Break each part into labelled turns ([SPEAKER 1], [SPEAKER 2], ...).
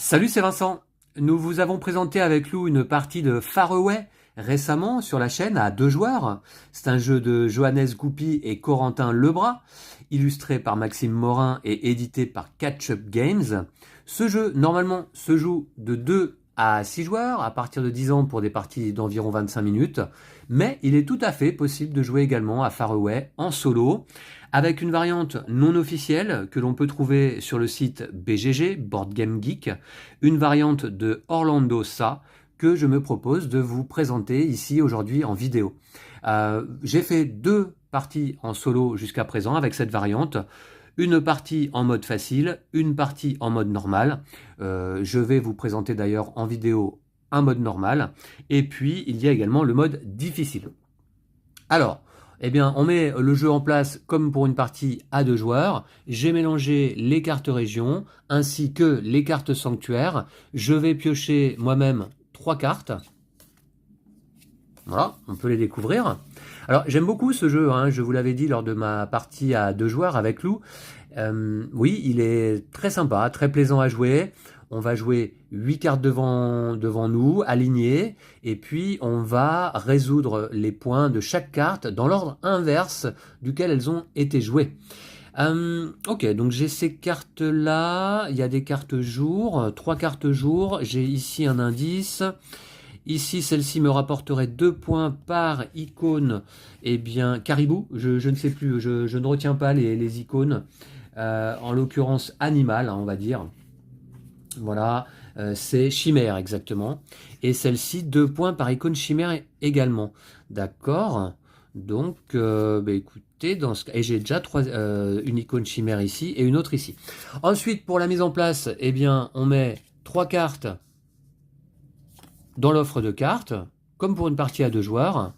[SPEAKER 1] Salut, c'est Vincent. Nous vous avons présenté avec Lou une partie de Faraway récemment sur la chaîne à 2 joueurs. C'est un jeu de Johannes Goupy et Corentin Lebras, illustré par Maxime Morin et édité par Catch Up Games. Ce jeu, normalement, se joue de 2 à 6 joueurs, à partir de 10 ans pour des parties d'environ 25 minutes. Mais il est tout à fait possible de jouer également à Faraway en solo, avec une variante non officielle que l'on peut trouver sur le site BGG, Board Game Geek, une variante de Orlando Sa que je me propose de vous présenter ici aujourd'hui en vidéo. J'ai fait 2 parties en solo jusqu'à présent avec cette variante. Une partie en mode facile, une partie en mode normal. Je vais vous présenter d'ailleurs en vidéo un mode normal. Et puis, il y a également le mode difficile. Alors, eh bien, on met le jeu en place comme pour une partie à 2 joueurs. J'ai mélangé les cartes régions ainsi que les cartes sanctuaires. Je vais piocher moi-même 3 cartes. Voilà, on peut les découvrir. Alors, j'aime beaucoup ce jeu, hein, je vous l'avais dit lors de ma partie à 2 joueurs avec Lou. Oui, il est très sympa, très plaisant à jouer. On va jouer 8 cartes devant nous, alignées, et puis on va résoudre les points de chaque carte dans l'ordre inverse duquel elles ont été jouées. Ok, donc j'ai ces cartes-là, il y a des cartes jour, 3 cartes jour, j'ai ici un indice. Ici, celle-ci me rapporterait 2 points par icône. Eh bien, caribou, je ne sais plus, je ne retiens pas les icônes. En l'occurrence, animal, hein, on va dire. Voilà, c'est chimère exactement. Et celle-ci, 2 points par icône chimère également. D'accord. Donc, écoutez, dans ce cas, et j'ai déjà une icône chimère ici et une autre ici. Ensuite, pour la mise en place, eh bien, on met 3 cartes dans l'offre de cartes, comme pour une partie à 2 joueurs.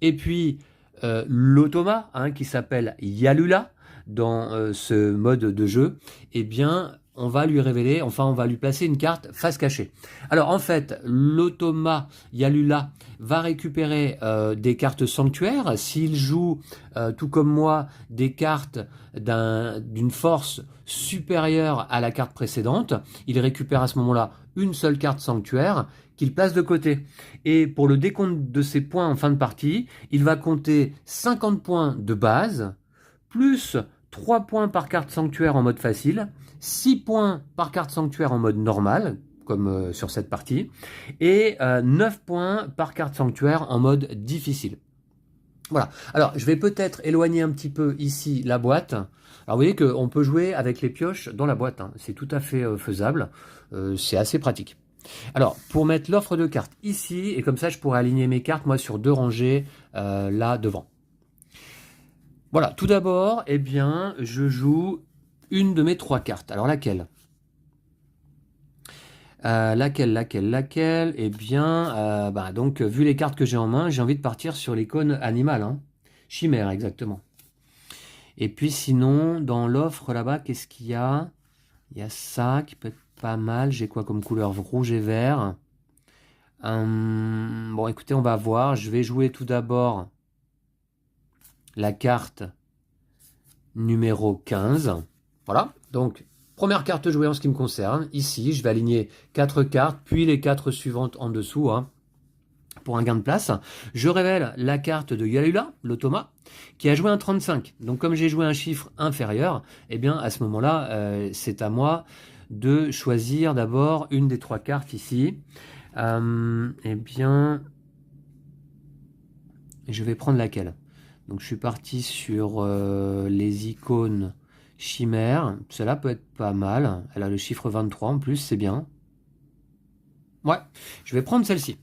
[SPEAKER 1] Et puis l'automa, hein, qui s'appelle Yalula dans ce mode de jeu, eh bien on va lui révéler, enfin on va lui placer une carte face cachée. Alors en fait, l'automa Yalula va récupérer des cartes sanctuaires. S'il joue, tout comme moi, des cartes d'une force supérieure à la carte précédente, il récupère à ce moment-là une seule carte sanctuaire qu'il place de côté. Et pour le décompte de ses points en fin de partie, il va compter 50 points de base, plus 3 points par carte sanctuaire en mode facile, 6 points par carte sanctuaire en mode normal, comme sur cette partie, et 9 points par carte sanctuaire en mode difficile. Voilà. Alors, je vais peut-être éloigner un petit peu ici la boîte. Alors, vous voyez qu'on peut jouer avec les pioches dans la boîte, hein. C'est tout à fait faisable. C'est assez pratique. Alors, pour mettre l'offre de cartes ici, et comme ça, je pourrais aligner mes cartes, moi, sur 2 rangées, là, devant. Voilà, tout d'abord, eh bien, je joue une de mes 3 cartes. Alors, laquelle ? Laquelle? Eh bien, donc, vu les cartes que j'ai en main, j'ai envie de partir sur l'icône animal, hein. Chimère, exactement. Et puis, sinon, dans l'offre, là-bas, qu'est-ce qu'il y a ? Il y a ça qui peut être pas mal. J'ai quoi comme couleur ? Rouge et vert. Bon, écoutez, on va voir. Je vais jouer tout d'abord la carte numéro 15. Voilà. Donc, première carte jouée en ce qui me concerne. Ici, je vais aligner 4 cartes, puis les 4 suivantes en dessous, hein, pour un gain de place. Je révèle la carte de Yalula, l'automa, qui a joué un 35. Donc, comme j'ai joué un chiffre inférieur, eh bien, à ce moment-là, c'est à moi de choisir d'abord une des 3 cartes ici. Eh bien, je vais prendre laquelle ? Donc, je suis parti sur les icônes chimères. Celle-là peut être pas mal. Elle a le chiffre 23 en plus, c'est bien. Ouais, je vais prendre celle-ci.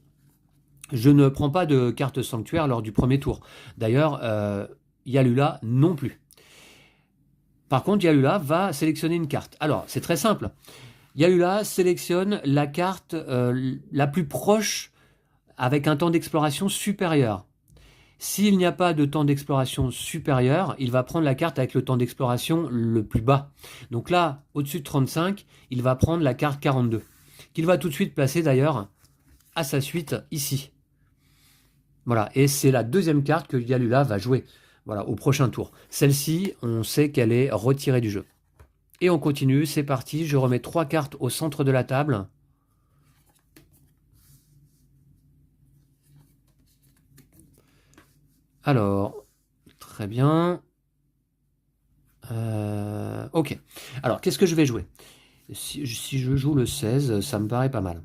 [SPEAKER 1] Je ne prends pas de carte sanctuaire lors du premier tour. D'ailleurs, Yalula non plus. Par contre, Yalula va sélectionner une carte. Alors, c'est très simple. Yalula sélectionne la carte la plus proche avec un temps d'exploration supérieur. S'il n'y a pas de temps d'exploration supérieur, il va prendre la carte avec le temps d'exploration le plus bas. Donc là, au-dessus de 35, il va prendre la carte 42, qu'il va tout de suite placer d'ailleurs à sa suite ici. Voilà, et c'est la deuxième carte que Yalula va jouer, voilà, au prochain tour. Celle-ci, on sait qu'elle est retirée du jeu. Et on continue, c'est parti. Je remets 3 cartes au centre de la table. Alors, très bien. Ok. Alors, qu'est-ce que je vais jouer? Si je joue le 16, ça me paraît pas mal.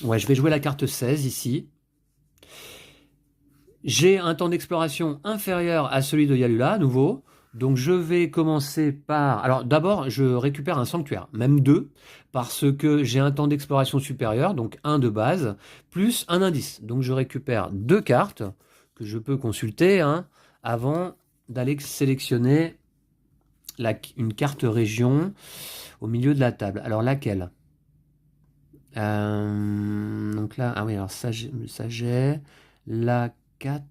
[SPEAKER 1] Ouais, je vais jouer la carte 16 ici. J'ai un temps d'exploration inférieur à celui de Yalula, à nouveau. Donc je vais commencer par... Alors d'abord, je récupère un sanctuaire, même deux, parce que j'ai un temps d'exploration supérieur, donc un de base, plus un indice. Donc je récupère 2 cartes que je peux consulter avant d'aller sélectionner une carte région au milieu de la table. Alors laquelle? Donc là, ah oui, alors ça j'ai la 4...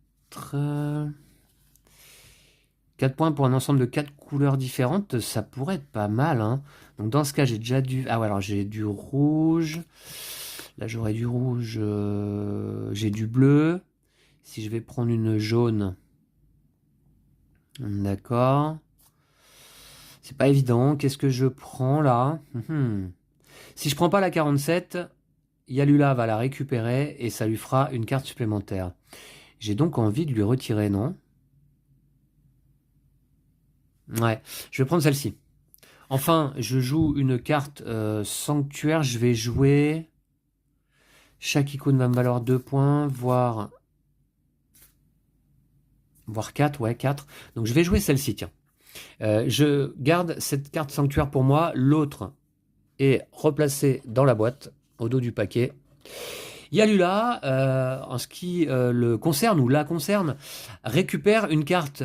[SPEAKER 1] 4 points pour un ensemble de 4 couleurs différentes, ça pourrait être pas mal, hein. Donc dans ce cas, j'ai déjà du... Ah ouais, alors j'ai du rouge. Là, j'aurais du rouge. J'ai du bleu. Si je vais prendre une jaune... D'accord. C'est pas évident. Qu'est-ce que je prends là? Si je prends pas la 47, Yalula va la récupérer et ça lui fera une carte supplémentaire. J'ai donc envie de lui retirer, non? Ouais, je vais prendre celle-ci. Enfin, je joue une carte sanctuaire. Je vais jouer... Chaque icône va me valoir 2 points, voire 4, ouais, 4. Donc je vais jouer celle-ci, tiens. Je garde cette carte sanctuaire pour moi. L'autre est replacée dans la boîte, au dos du paquet. Yalula, en ce qui le concerne ou la concerne, récupère une carte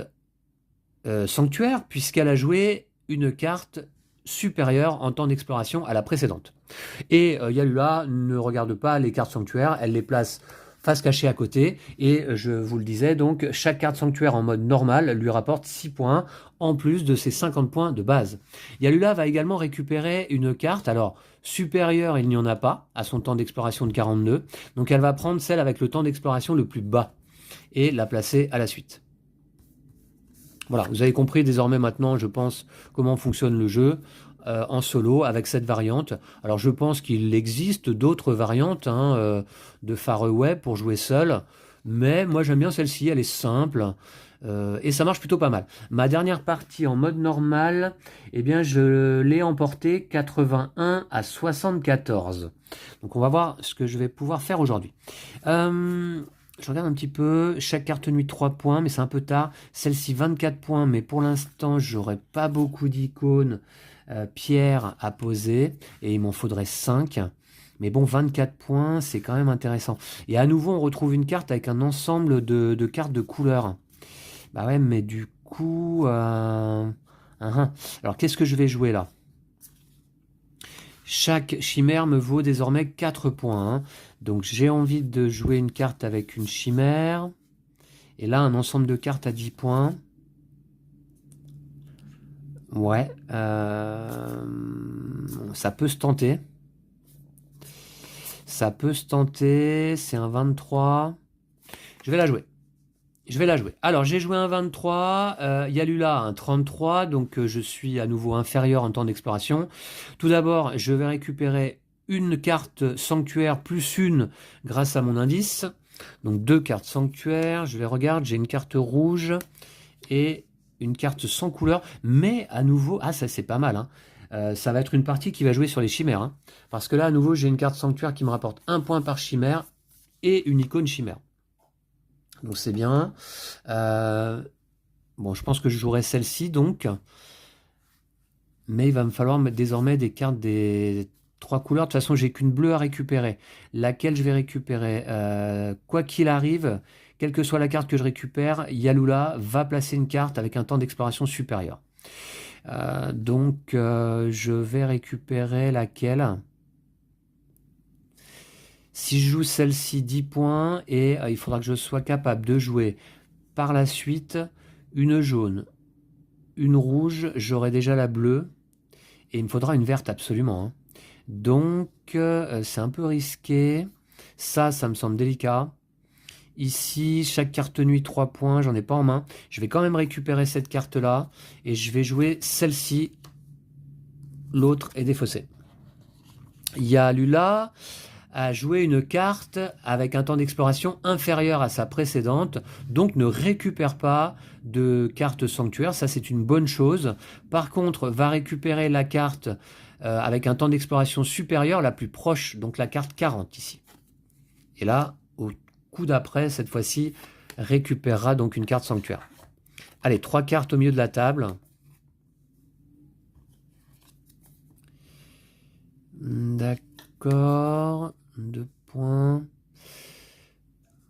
[SPEAKER 1] sanctuaire puisqu'elle a joué une carte supérieure en temps d'exploration à la précédente. Et Yalula ne regarde pas les cartes sanctuaires, elle les place face cachée à côté. Et je vous le disais, donc chaque carte sanctuaire en mode normal lui rapporte 6 points en plus de ses 50 points de base. Yalula va également récupérer une carte, alors supérieure il n'y en a pas, à son temps d'exploration de 42. Donc elle va prendre celle avec le temps d'exploration le plus bas et la placer à la suite. Voilà, vous avez compris désormais maintenant, je pense, comment fonctionne le jeu en solo avec cette variante. Alors je pense qu'il existe d'autres variantes de Far Away pour jouer seul, mais moi j'aime bien celle-ci, elle est simple et ça marche plutôt pas mal. Ma dernière partie en mode normal, eh bien je l'ai emporté 81 à 74. Donc on va voir ce que je vais pouvoir faire aujourd'hui. Je regarde un petit peu, chaque carte nuit 3 points, mais c'est un peu tard. Celle-ci 24 points, mais pour l'instant, j'aurais pas beaucoup d'icônes pierre à poser, et il m'en faudrait 5. Mais bon, 24 points, c'est quand même intéressant. Et à nouveau, on retrouve une carte avec un ensemble de cartes de couleurs. Bah ouais, mais du coup... Alors, qu'est-ce que je vais jouer là? Chaque chimère me vaut désormais 4 points. Donc j'ai envie de jouer une carte avec une chimère. Et là, un ensemble de cartes à 10 points. Ouais. Ça peut se tenter. Ça peut se tenter. C'est un 23. Je vais la jouer. Alors, j'ai joué un 23. Yalula un 33. Donc, je suis à nouveau inférieur en temps d'exploration. Tout d'abord, je vais récupérer une carte sanctuaire plus une grâce à mon indice. Donc, 2 cartes sanctuaires. Je les regarde. J'ai une carte rouge et une carte sans couleur. Mais à nouveau, ça c'est pas mal. Ça va être une partie qui va jouer sur les chimères. Parce que là, à nouveau, j'ai une carte sanctuaire qui me rapporte 1 point par chimère et une icône chimère. Donc c'est bien. Bon, je pense que je jouerai celle-ci donc. Mais il va me falloir mettre désormais des cartes des 3 couleurs. De toute façon, j'ai qu'une bleue à récupérer. Laquelle je vais récupérer quoi qu'il arrive, quelle que soit la carte que je récupère, Yalula va placer une carte avec un temps d'exploration supérieur. Donc, je vais récupérer laquelle? Si je joue celle-ci, 10 points, et il faudra que je sois capable de jouer par la suite une jaune, une rouge, j'aurai déjà la bleue, et il me faudra une verte absolument. Donc, c'est un peu risqué. Ça me semble délicat. Ici, chaque carte nuit 3 points, j'en ai pas en main. Je vais quand même récupérer cette carte-là, et je vais jouer celle-ci l'autre est défaussé. Yalula a joué une carte avec un temps d'exploration inférieur à sa précédente, donc ne récupère pas de carte sanctuaire, ça c'est une bonne chose. Par contre, va récupérer la carte avec un temps d'exploration supérieur, la plus proche, donc la carte 40 ici. Et là, au coup d'après, cette fois-ci, récupérera donc une carte sanctuaire. Allez, 3 cartes au milieu de la table. D'accord. 2 points.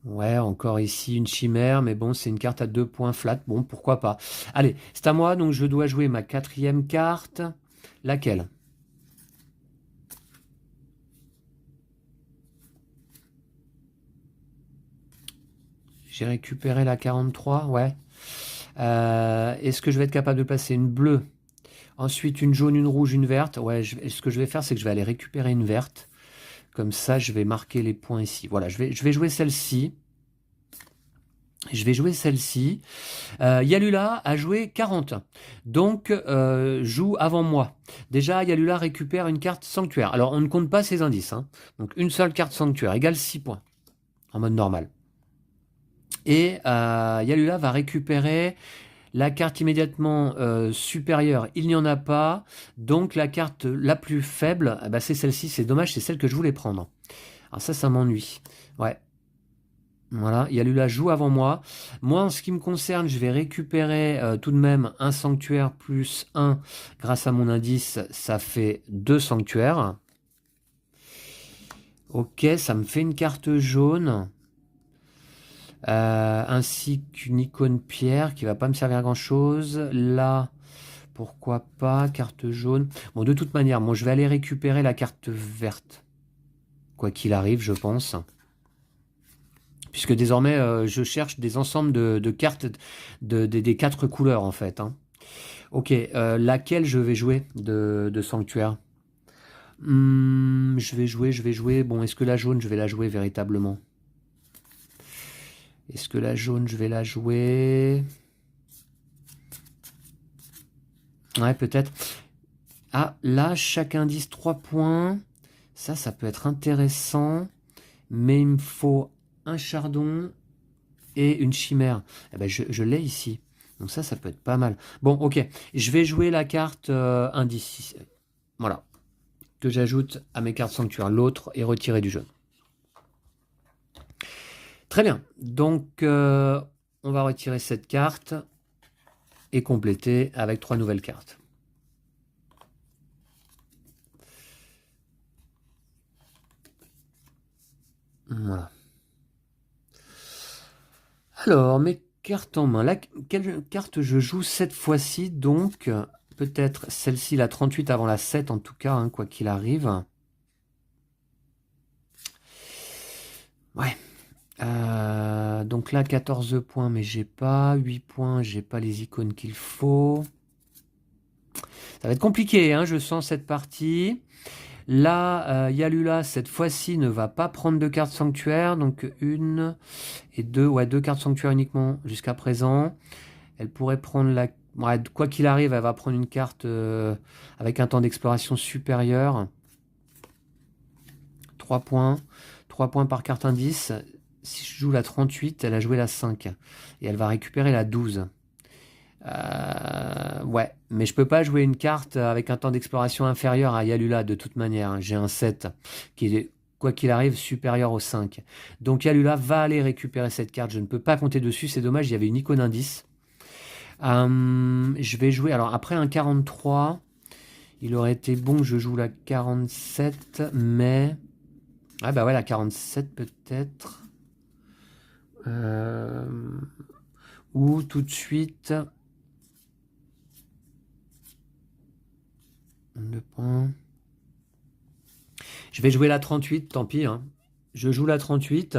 [SPEAKER 1] Ouais, encore ici une chimère, mais bon, c'est une carte à 2 points flat. Bon, pourquoi pas. Allez, c'est à moi, donc je dois jouer ma 4e carte. Laquelle? J'ai récupéré la 43, ouais. Est-ce que je vais être capable de placer une bleue? Ensuite, une jaune, une rouge, une verte. Ouais, ce que je vais faire, c'est que je vais aller récupérer une verte. Comme ça, je vais marquer les points ici. Voilà, je vais jouer celle-ci. Yalula a joué 40. Donc, joue avant moi. Déjà, Yalula récupère une carte sanctuaire. Alors, on ne compte pas ses indices. Hein. Donc, une seule carte sanctuaire égale 6 points. En mode normal. Et Yalula va récupérer la carte immédiatement supérieure. Il n'y en a pas. Donc, la carte la plus faible, bah, c'est celle-ci. C'est dommage, c'est celle que je voulais prendre. Alors ça m'ennuie. Ouais. Voilà, Yalula joue avant moi. Moi, en ce qui me concerne, je vais récupérer tout de même un sanctuaire plus 1 grâce à mon indice. Ça fait 2 sanctuaires. Ok, ça me fait une carte jaune. Ainsi qu'une icône pierre qui va pas me servir à grand chose. Là, pourquoi pas, carte jaune. Bon, de toute manière, moi je vais aller récupérer la carte verte. Quoi qu'il arrive, je pense. Puisque désormais, je cherche des ensembles de cartes des 4 couleurs, en fait. Hein. Ok, laquelle je vais jouer de sanctuaire? Je vais jouer. Bon, est-ce que la jaune, je vais la jouer véritablement? Est-ce que la jaune, je vais la jouer? Ouais, peut-être. Ah, là, chaque indice 3 points. Ça peut être intéressant. Mais il me faut un chardon et une chimère. Eh ben, je l'ai ici. Donc ça peut être pas mal. Bon, ok. Je vais jouer la carte indice. Voilà. Que j'ajoute à mes cartes sanctuaires. L'autre est retiré du jeu. Très bien. Donc, on va retirer cette carte et compléter avec 3 nouvelles cartes. Voilà. Alors, mes cartes en main. Quelle carte je joue cette fois-ci? Donc, peut-être celle-ci, la 38 avant la 7 en tout cas, hein, quoi qu'il arrive. Ouais. Donc là, 14 points, mais j'ai pas. 8 points, j'ai pas les icônes qu'il faut. Ça va être compliqué, hein, je sens cette partie. Là, Yalula, cette fois-ci, ne va pas prendre de cartes sanctuaires. Donc, 1 et 2. Ouais, 2 cartes sanctuaires uniquement jusqu'à présent. Elle pourrait prendre la... Ouais, quoi qu'il arrive, elle va prendre une carte avec un temps d'exploration supérieur. 3 points. 3 points par carte indice. Si je joue la 38, elle a joué la 5. Et elle va récupérer la 12. Ouais, mais je peux pas jouer une carte avec un temps d'exploration inférieur à Yalula de toute manière. J'ai un 7 qui est, quoi qu'il arrive, supérieur au 5. Donc Yalula va aller récupérer cette carte. Je ne peux pas compter dessus, c'est dommage, il y avait une icône indice. Je vais jouer, alors après un 43, il aurait été bon que je joue la 47, mais... Ah bah ouais, la 47 peut-être. Ou tout de suite... 2 points. Je vais jouer la 38, tant pis. Hein. Je joue la 38.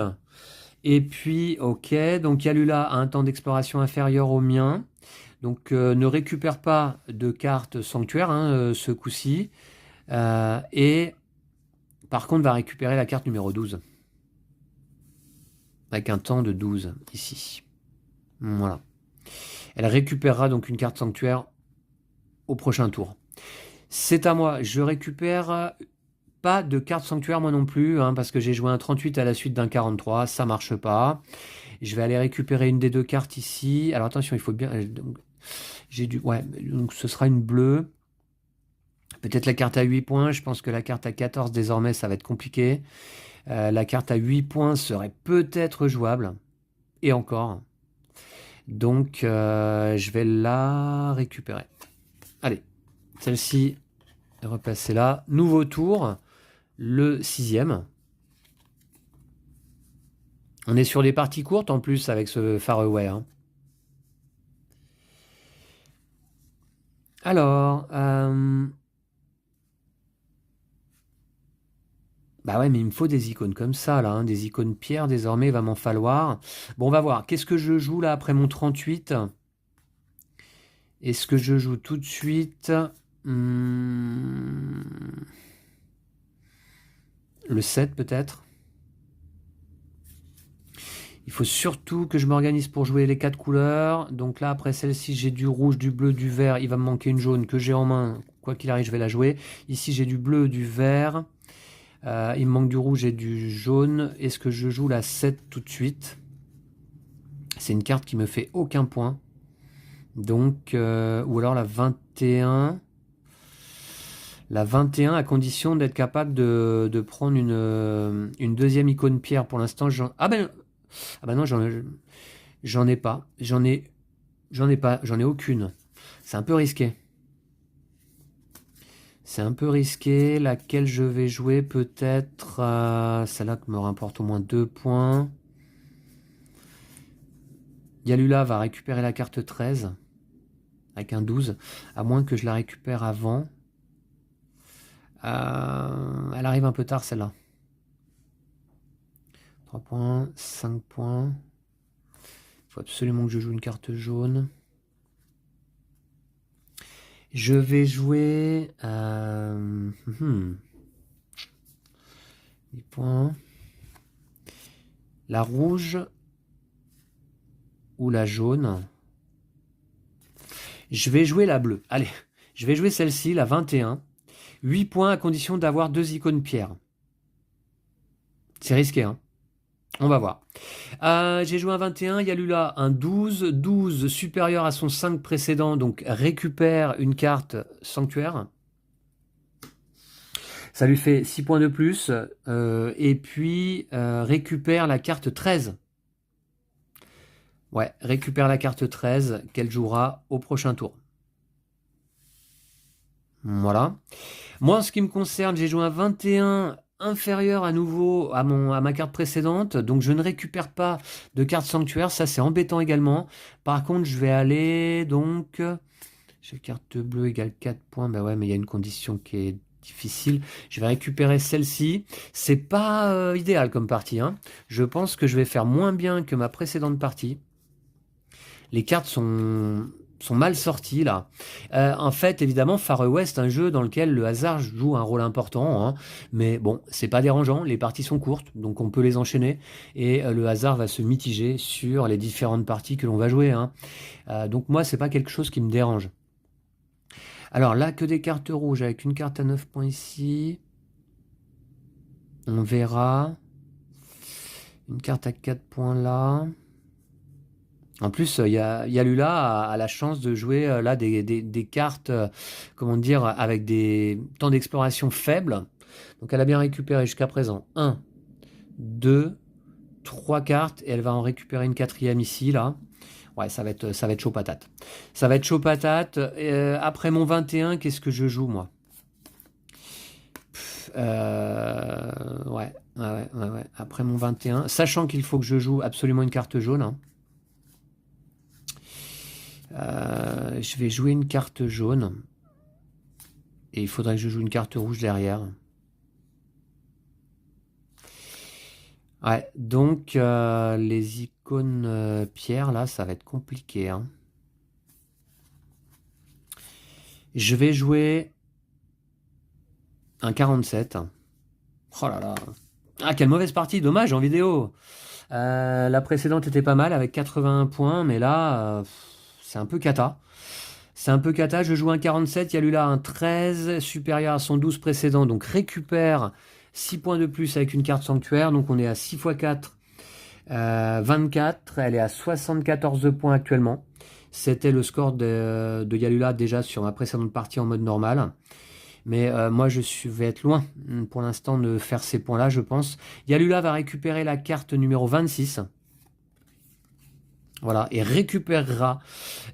[SPEAKER 1] Et puis, ok, donc Yalula a un temps d'exploration inférieur au mien. Donc, ne récupère pas de carte sanctuaire hein, ce coup-ci. Et par contre, va récupérer la carte numéro 12. Avec un temps de 12 ici. Voilà. Elle récupérera donc une carte sanctuaire au prochain tour. C'est à moi. Je récupère pas de carte sanctuaire moi non plus, hein, parce que j'ai joué un 38 à la suite d'un 43. Ça marche pas. Je vais aller récupérer une des deux cartes ici. Alors attention, il faut bien... donc, j'ai du... Ouais, donc ce sera une bleue. Peut-être la carte à 8 points. Je pense que la carte à 14 désormais, ça va être compliqué. La carte à 8 points serait peut-être jouable. Et encore. Donc, je vais la récupérer. Allez, celle-ci est replacée là. Nouveau tour, le 6e. On est sur des parties courtes en plus avec ce Faraway. Hein. Alors, bah ouais, mais il me faut des icônes comme ça, là. Hein. Des icônes pierre, désormais, il va m'en falloir. Bon, on va voir. Qu'est-ce que je joue là après mon 38? Est-ce que je joue tout de suite le 7 peut-être? Il faut surtout que je m'organise pour jouer les 4 couleurs. Donc là, après celle-ci, j'ai du rouge, du bleu, du vert. Il va me manquer une jaune que j'ai en main. Quoi qu'il arrive, je vais la jouer. Ici, j'ai du bleu, du vert. Il me manque du rouge et du jaune. Est-ce que je joue la 7 tout de suite? C'est une carte qui me fait aucun point. Donc, ou alors la 21. La 21 à condition d'être capable de prendre une deuxième icône pierre. Pour l'instant, ah ben non, j'en ai pas. J'en ai pas. J'en ai aucune. C'est un peu risqué. C'est un peu risqué. Laquelle je vais jouer peut-être celle-là qui me rapporte au moins 2 points. Yalula va récupérer la carte 13 avec un 12. À moins que je la récupère avant. Elle arrive un peu tard celle-là. 3 points, 5 points. Il faut absolument que je joue une carte jaune. Je vais jouer 10 points. La rouge ou la jaune. Je vais jouer la bleue. Allez, je vais jouer celle-ci, la 21. 8 points à condition d'avoir 2 icônes pierre. C'est risqué, hein. On va voir. J'ai joué un 21, Yalula un 12. 12 supérieur à son 5 précédent, donc récupère une carte sanctuaire. Ça lui fait 6 points de plus. Et puis récupère la carte 13. Ouais, récupère la carte 13 qu'elle jouera au prochain tour. Voilà. Moi, en ce qui me concerne, j'ai joué un 21 inférieur à nouveau à ma carte précédente, donc je ne récupère pas de carte sanctuaire, ça c'est embêtant également. Par contre, je vais aller donc... J'ai carte bleue égale 4 points, bah ouais, mais il y a une condition qui est difficile. Je vais récupérer celle-ci. C'est pas idéal comme partie, hein. Je pense que je vais faire moins bien que ma précédente partie. Les cartes sont mal sorties là. En fait, évidemment, Far West, un jeu dans lequel le hasard joue un rôle important, hein, mais bon, c'est pas dérangeant, les parties sont courtes, donc on peut les enchaîner, et le hasard va se mitiger sur les différentes parties que l'on va jouer. Hein. Donc moi, c'est pas quelque chose qui me dérange. Alors là, que des cartes rouges, avec une carte à 9 points ici. On verra. Une carte à 4 points là. En plus, Yalula a la chance de jouer là des cartes, comment dire, avec des temps d'exploration faibles. Donc elle a bien récupéré jusqu'à présent 1, 2, 3 cartes et elle va en récupérer une quatrième ici, là. Ouais, ça va être chaud patate. Ça va être chaud patate. Après mon 21, qu'est-ce que je joue, moi? Ouais. Après mon 21, sachant qu'il faut que je joue absolument une carte jaune, hein. Je vais jouer une carte jaune. Et il faudrait que je joue une carte rouge derrière. Ouais, donc les icônes pierre, là, ça va être compliqué. Hein. Je vais jouer un 47. Oh là là. Ah, quelle mauvaise partie, dommage, en vidéo. La précédente était pas mal avec 81 points, mais là... c'est un peu cata. C'est un peu cata, je joue un 47, Yalula un 13, supérieur à son 12 précédent, donc récupère 6 points de plus avec une carte sanctuaire, donc on est à 6 x 4, 24, elle est à 74 points actuellement. C'était le score de Yalula déjà sur ma précédente partie en mode normal. Mais moi, vais être loin pour l'instant de faire ces points-là, je pense. Yalula va récupérer la carte numéro 26. Voilà, et récupérera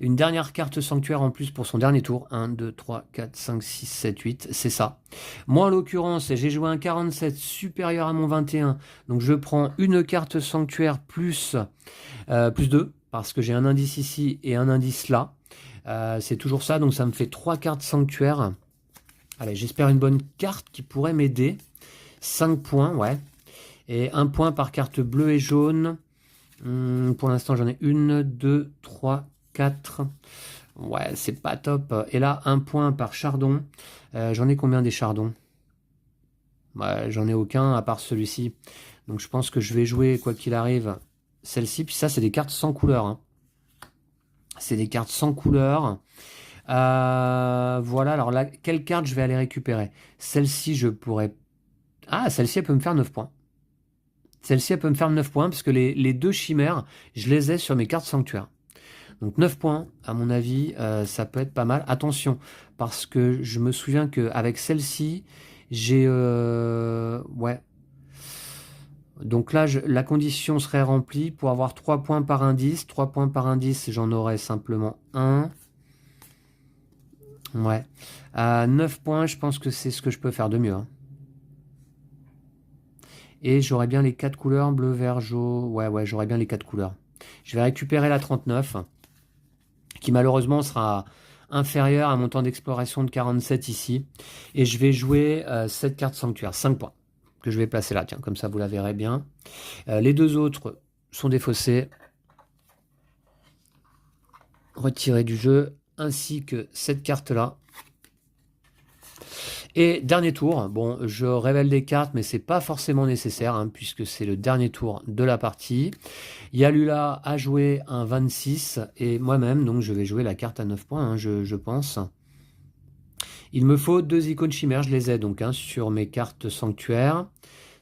[SPEAKER 1] une dernière carte sanctuaire en plus pour son dernier tour. 1, 2, 3, 4, 5, 6, 7, 8, c'est ça. Moi, en l'occurrence, j'ai joué un 47 supérieur à mon 21. Donc, je prends une carte sanctuaire plus 2, parce que j'ai un indice ici et un indice là. C'est toujours ça, donc ça me fait 3 cartes sanctuaires. Allez, j'espère une bonne carte qui pourrait m'aider. 5 points, ouais. Et 1 point par carte bleue et jaune. Pour l'instant, j'en ai 1, 2, 3, 4. Ouais, c'est pas top. Et là, 1 point par chardon. J'en ai combien des chardons? Ouais, j'en ai aucun à part celui-ci. Donc je pense que je vais jouer, quoi qu'il arrive, celle-ci. Puis ça, c'est des cartes sans couleur. Hein. C'est des cartes sans couleur. Voilà, alors là, quelle carte je vais aller récupérer? Celle-ci, je pourrais... Ah, celle-ci, elle peut me faire 9 points. Celle-ci, elle peut me faire 9 points, parce que les deux chimères, je les ai sur mes cartes sanctuaires. Donc 9 points, à mon avis, ça peut être pas mal. Attention, parce que je me souviens qu'avec celle-ci, j'ai... ouais. Donc là, la condition serait remplie pour avoir 3 points par indice. 3 points par indice, j'en aurais simplement 1. Ouais. À 9 points, je pense que c'est ce que je peux faire de mieux. Hein. Et j'aurais bien les 4 couleurs, bleu, vert, jaune. Ouais, j'aurais bien les 4 couleurs. Je vais récupérer la 39, qui malheureusement sera inférieure à mon temps d'exploration de 47 ici. Et je vais jouer cette carte sanctuaire, 5 points, que je vais placer là. Tiens, comme ça vous la verrez bien. Les deux autres sont défaussés. Retirés du jeu, ainsi que cette carte-là. Et dernier tour, bon, je révèle des cartes, mais c'est pas forcément nécessaire, hein, puisque c'est le dernier tour de la partie. Yalula a joué un 26, et moi-même, donc je vais jouer la carte à 9 points, hein, je pense. Il me faut 2 icônes chimères, je les ai donc hein, sur mes cartes sanctuaires.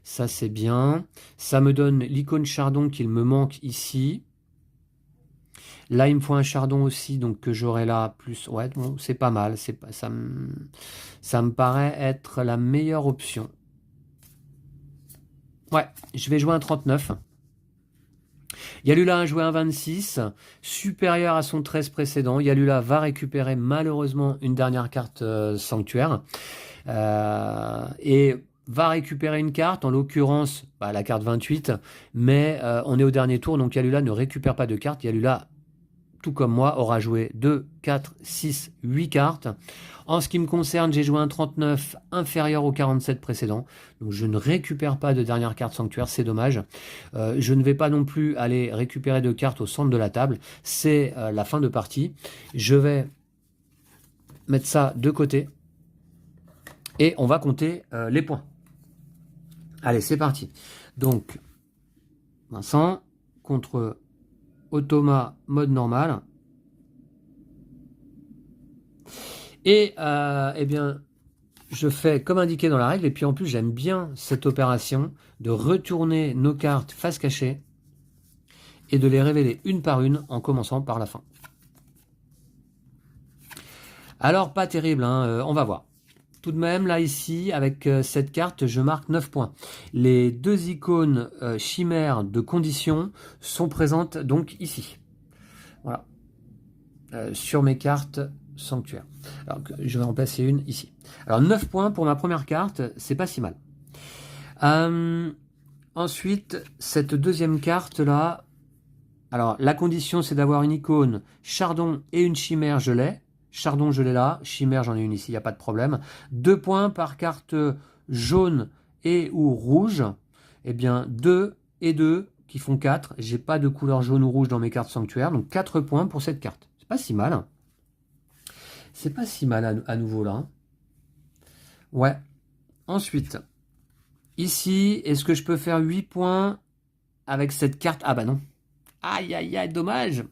[SPEAKER 1] Ça, c'est bien. Ça me donne l'icône chardon qu'il me manque ici. Là, il me faut un chardon aussi, donc que j'aurai là plus. Ouais, bon, c'est pas mal. Ça me paraît être la meilleure option. Ouais, je vais jouer un 39. Yalula a joué un 26, supérieur à son 13 précédent. Yalula va récupérer malheureusement une dernière carte sanctuaire. Et va récupérer une carte, en l'occurrence la carte 28, mais on est au dernier tour, donc Yalula ne récupère pas de carte. Yalula, tout comme moi, aura joué 2, 4, 6, 8 cartes. En ce qui me concerne, j'ai joué un 39 inférieur au 47 précédent. Donc je ne récupère pas de dernière carte sanctuaire, c'est dommage. Je ne vais pas non plus aller récupérer de cartes au centre de la table. C'est la fin de partie. Je vais mettre ça de côté. Et on va compter les points. Allez, c'est parti. Donc, Vincent contre Automa mode normal. Et eh bien, je fais comme indiqué dans la règle. Et puis en plus, j'aime bien cette opération de retourner nos cartes face cachée et de les révéler une par une en commençant par la fin. Alors, pas terrible, hein, on va voir. Tout de même, là, ici, avec cette carte, je marque 9 points. Les 2 icônes chimères de condition sont présentes donc ici. Voilà. Sur mes cartes sanctuaires. Alors, je vais en placer une ici. Alors, 9 points pour ma première carte, c'est pas si mal. Ensuite, cette deuxième carte-là, alors, la condition, c'est d'avoir une icône chardon et une chimère, je l'ai. Chardon, je l'ai là. Chimère, j'en ai une ici, il n'y a pas de problème. 2 points par carte jaune et ou rouge. Eh bien, 2 et 2 qui font 4. J'ai pas de couleur jaune ou rouge dans mes cartes sanctuaires. Donc, 4 points pour cette carte. C'est pas si mal. C'est pas si mal à nouveau là. Ouais. Ensuite, ici, est-ce que je peux faire 8 points avec cette carte? Ah bah non. Aïe, aïe, aïe, dommage.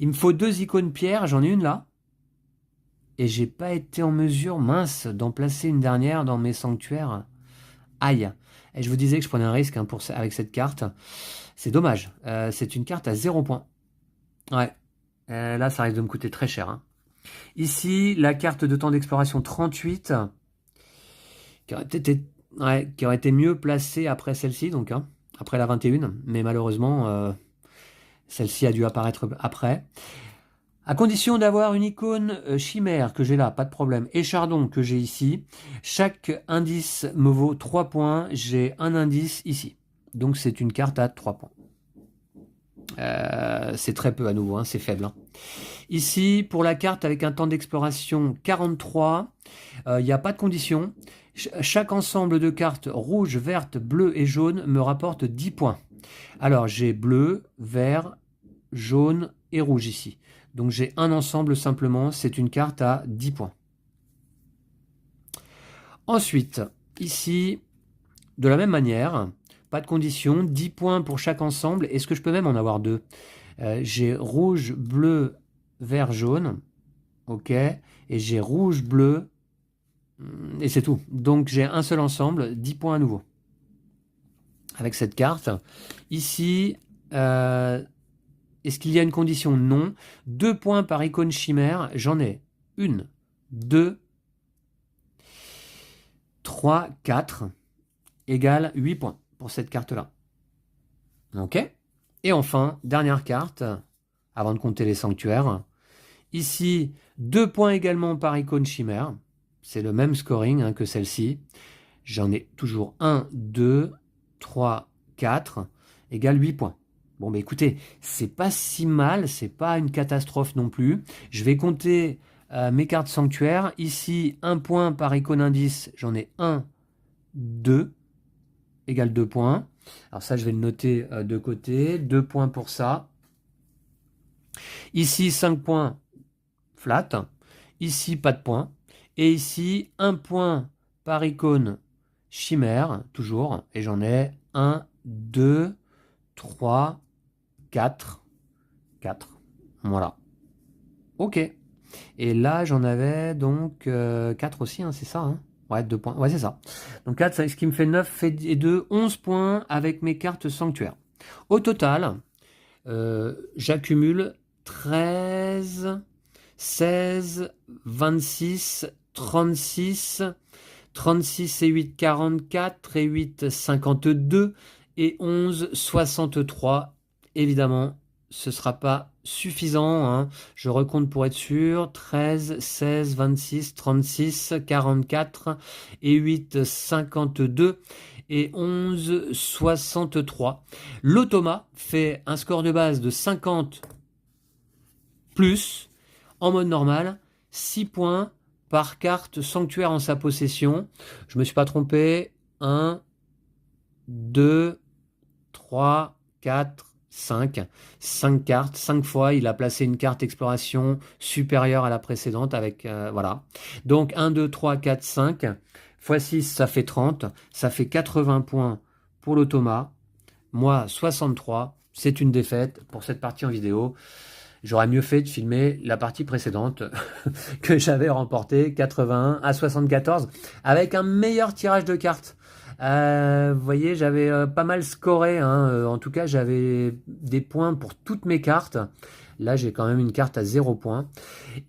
[SPEAKER 1] Il me faut 2 icônes pierre. J'en ai une là. et j'ai pas été en mesure, mince, d'en placer une dernière dans mes sanctuaires. Aïe. Et je vous disais que je prenais un risque hein, avec cette carte. C'est dommage. C'est une carte à 0 points. Ouais. Là, ça risque de me coûter très cher. Hein. Ici, la carte de temps d'exploration 38, qui aurait été mieux placée après celle-ci, donc hein, après la 21. Mais malheureusement, celle-ci a dû apparaître après. À condition d'avoir une icône chimère que j'ai là, pas de problème, et chardon que j'ai ici, chaque indice me vaut 3 points, j'ai un indice ici. Donc c'est une carte à 3 points. C'est très peu à nouveau, hein, c'est faible. Hein. Ici, pour la carte avec un temps d'exploration 43, il n'y a pas de condition. Chaque ensemble de cartes rouge, verte, bleue et jaune me rapporte 10 points. Alors j'ai bleu, vert, jaune et rouge ici. Donc j'ai un ensemble simplement, c'est une carte à 10 points. Ensuite, ici, de la même manière, pas de condition, 10 points pour chaque ensemble. Est-ce que je peux même en avoir deux? J'ai rouge, bleu, vert, jaune. Ok. Et j'ai rouge, bleu. Et c'est tout. Donc j'ai un seul ensemble, 10 points à nouveau. Avec cette carte. Ici, est-ce qu'il y a une condition? Non. 2 points par icône chimère. J'en ai 1, 2, 3, 4. Égale 8 points pour cette carte-là. Ok. Et enfin, dernière carte, avant de compter les sanctuaires. Ici, 2 points également par icône chimère. C'est le même scoring hein, que celle-ci. J'en ai toujours 1, 2, 3, 4, égale 8 points. Bon, bah écoutez, c'est pas si mal, c'est pas une catastrophe non plus. Je vais compter mes cartes sanctuaires. Ici, 1 point par icône indice, j'en ai 1, 2, égale 2 points. Alors ça, je vais le noter de côté. 2 points pour ça. Ici, 5 points flat. Ici, pas de points. Et ici, 1 point par icône chimère, toujours. Et j'en ai 1, 2, 3, 4. 4. Voilà. Ok. Et là, j'en avais donc 4 aussi, hein, c'est ça hein. Ouais, 2 points. Ouais, c'est ça. Donc 4, ce qui me fait 9 et 2, 11 points avec mes cartes sanctuaires. Au total, j'accumule 13, 16, 26, 36, 36 et 8, 44, et 8, 52, et 11, 63. Évidemment, ce ne sera pas suffisant. Hein. Je recompte pour être sûr. 13, 16, 26, 36, 44, et 8, 52, et 11, 63. L'automa fait un score de base de 50 plus, en mode normal, 6 points par carte sanctuaire en sa possession. Je ne me suis pas trompé. 1, 2, 3, 4, 5. 5 cartes. 5 fois, il a placé une carte exploration supérieure à la précédente. Avec voilà. Donc 1, 2, 3, 4, 5. X 6, ça fait 30. Ça fait 80 points pour l'automa. Moi, 63. C'est une défaite pour cette partie en vidéo. J'aurais mieux fait de filmer la partie précédente que j'avais remportée 81 à 74 avec un meilleur tirage de cartes. Vous voyez, j'avais pas mal scoré. Hein. En tout cas, j'avais des points pour toutes mes cartes. Là, j'ai quand même une carte à 0 points.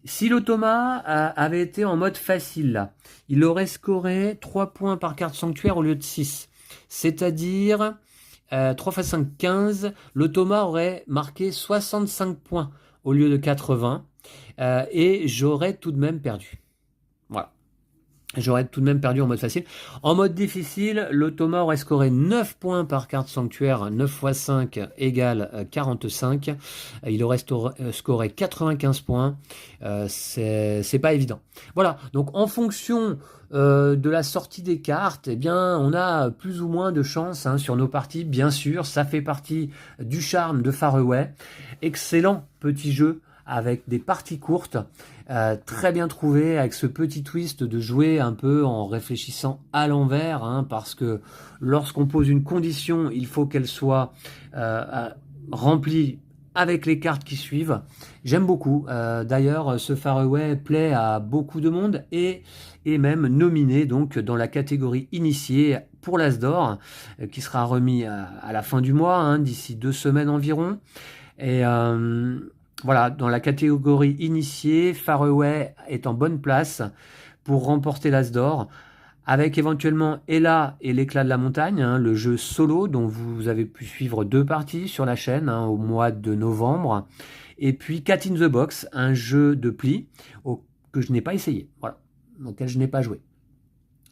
[SPEAKER 1] Si l'automa avait été en mode facile, là, il aurait scoré 3 points par carte sanctuaire au lieu de 6. C'est-à-dire 3 x 5, 15. L'automa aurait marqué 65 points au lieu de 80. Et j'aurais tout de même perdu. Voilà. J'aurais tout de même perdu en mode facile. En mode difficile, l'automa aurait scoré 9 points par carte sanctuaire. 9 x 5 égale 45. Il aurait scoré 95 points. C'est pas évident. Voilà. Donc en fonction de la sortie des cartes, eh bien, on a plus ou moins de chance hein, sur nos parties. Bien sûr, ça fait partie du charme de Faraway. Excellent petit jeu avec des parties courtes, très bien trouvé, avec ce petit twist de jouer un peu en réfléchissant à l'envers, hein, parce que lorsqu'on pose une condition, il faut qu'elle soit remplie avec les cartes qui suivent. J'aime beaucoup. D'ailleurs, ce Faraway plaît à beaucoup de monde et est même nominé donc dans la catégorie initiée pour l'As d'or, qui sera remis à la fin du mois, hein, d'ici 2 semaines environ. Et voilà, dans la catégorie initiée, Faraway est en bonne place pour remporter l'As d'or, avec éventuellement Ella et l'éclat de la montagne, hein, le jeu solo dont vous avez pu suivre 2 parties sur la chaîne, hein, au mois de novembre. Et puis Cat in the Box, un jeu de pli que je n'ai pas essayé, voilà, auquel je n'ai pas joué.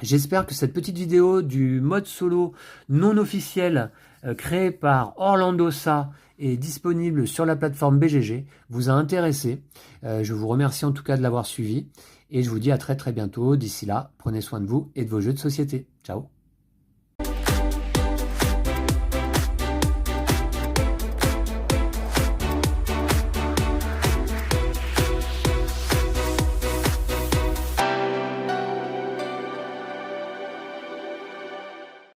[SPEAKER 1] J'espère que cette petite vidéo du mode solo non officiel créé par Orlando Sa est disponible sur la plateforme BGG vous a intéressé. Je vous remercie en tout cas de l'avoir suivi et je vous dis à très bientôt. D'ici là, prenez soin de vous et de vos jeux de société. Ciao.